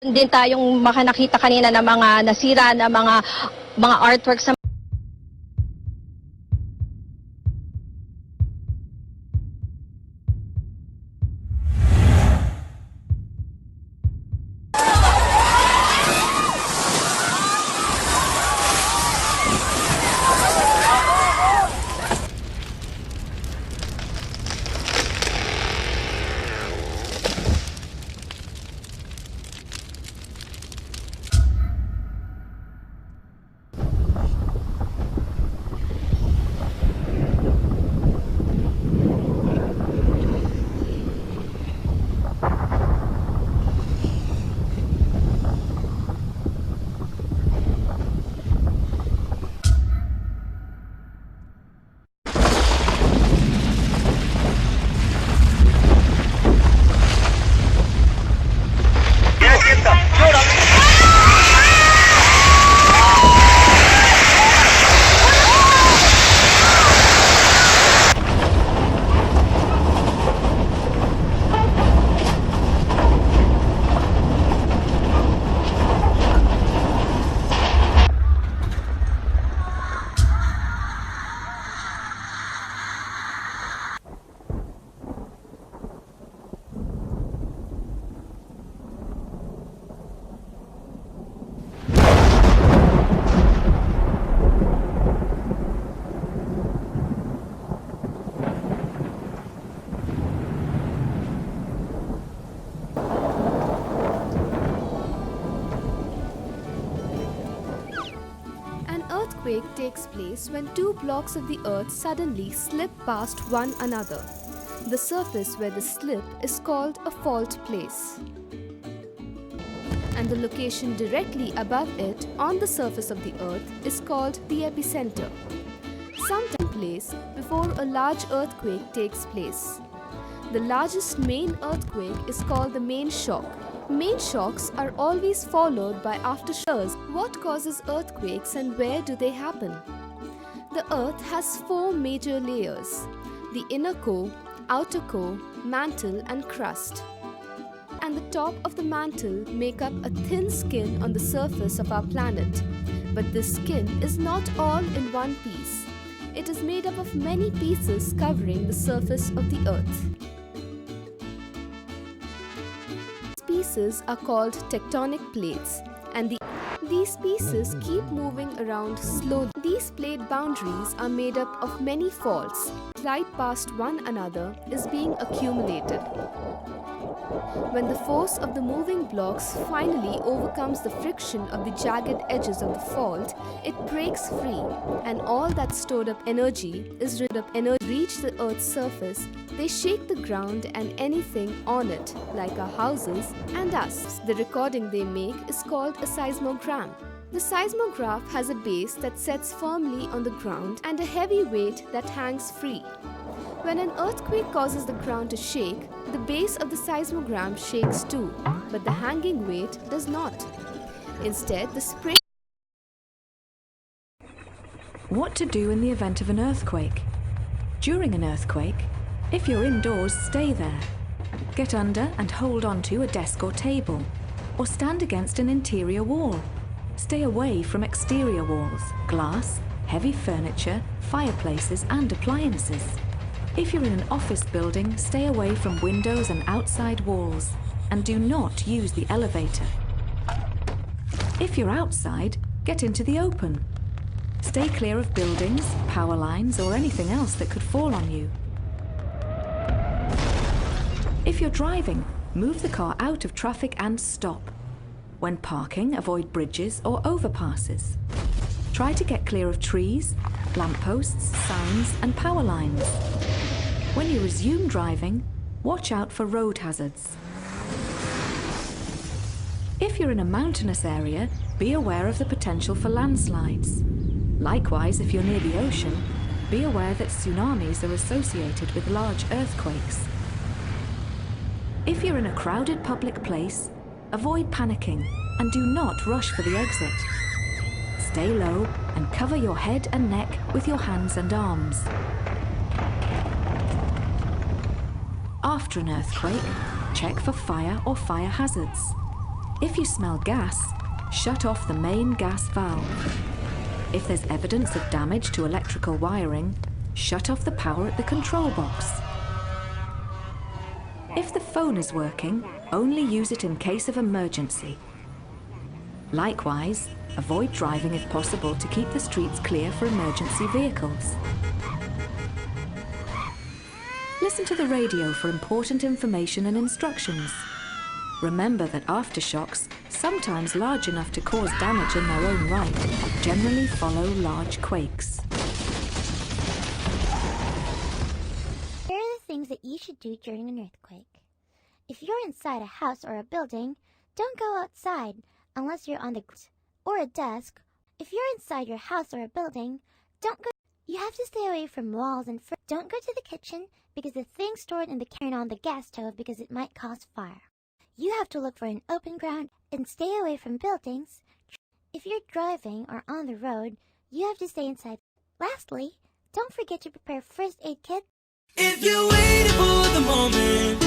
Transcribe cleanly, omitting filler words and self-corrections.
Din tayong nakita kanina na mga nasira na mga artworks sa earthquake takes place when two blocks of the earth suddenly slip past one another. The surface where the slip is called a fault place, and the location directly above it on the surface of the earth is called the epicenter. Sometime place before a large earthquake takes place. The largest main earthquake is called the main shock. Main shocks are always followed by aftershocks. What causes earthquakes and where do they happen? The earth has four major layers: the inner core, outer core, mantle and crust. And the top of the mantle make up a thin skin on the surface of our planet. But this skin is not all in one piece. It is made up of many pieces covering the surface of the earth. Pieces are called tectonic plates, and these pieces keep moving around slowly. These plate boundaries are made up of many faults. Slide past one another is being accumulated. When the force of the moving blocks finally overcomes the friction of the jagged edges of the fault, it breaks free, and all that stored up energy is reach the earth's surface. They shake the ground and anything on it, like our houses and us. The recording they make is called a seismogram. The seismograph has a base that sets firmly on the ground and a heavy weight that hangs free. When an earthquake causes the ground to shake, the base of the seismogram shakes too, but the hanging weight does not. Instead, the spring. What to do in the event of an earthquake? During an earthquake, if you're indoors, stay there. Get under and hold onto a desk or table, or stand against an interior wall. Stay away from exterior walls, glass, heavy furniture, fireplaces and appliances. If you're in an office building, stay away from windows and outside walls, and do not use the elevator. If you're outside, get into the open. Stay clear of buildings, power lines, or anything else that could fall on you. If you're driving, move the car out of traffic and stop. When parking, avoid bridges or overpasses. Try to get clear of trees, lampposts, signs, and power lines. When you resume driving, watch out for road hazards. If you're in a mountainous area, be aware of the potential for landslides. Likewise, if you're near the ocean, be aware that tsunamis are associated with large earthquakes. If you're in a crowded public place, avoid panicking and do not rush for the exit. Stay low and cover your head and neck with your hands and arms. After an earthquake, check for fire or fire hazards. If you smell gas, shut off the main gas valve. If there's evidence of damage to electrical wiring, shut off the power at the control box. If the phone is working, only use it in case of emergency. Likewise, avoid driving if possible to keep the streets clear for emergency vehicles. Listen to the radio for important information and instructions. Remember that aftershocks, sometimes large enough to cause damage in their own right, generally follow large quakes. Here are the things that you should do during an earthquake. If you're inside a house or a building, don't go outside unless you're on the ground or a desk. If you're inside your house or a building, don't go. You have to stay away from walls and don't go to the kitchen because the things stored in the turn on the gas stove because it might cause fire. You have to look for an open ground and stay away from buildings. If you're driving or on the road, you have to stay inside. Lastly, don't forget to prepare first aid kit. If you're waiting for the moment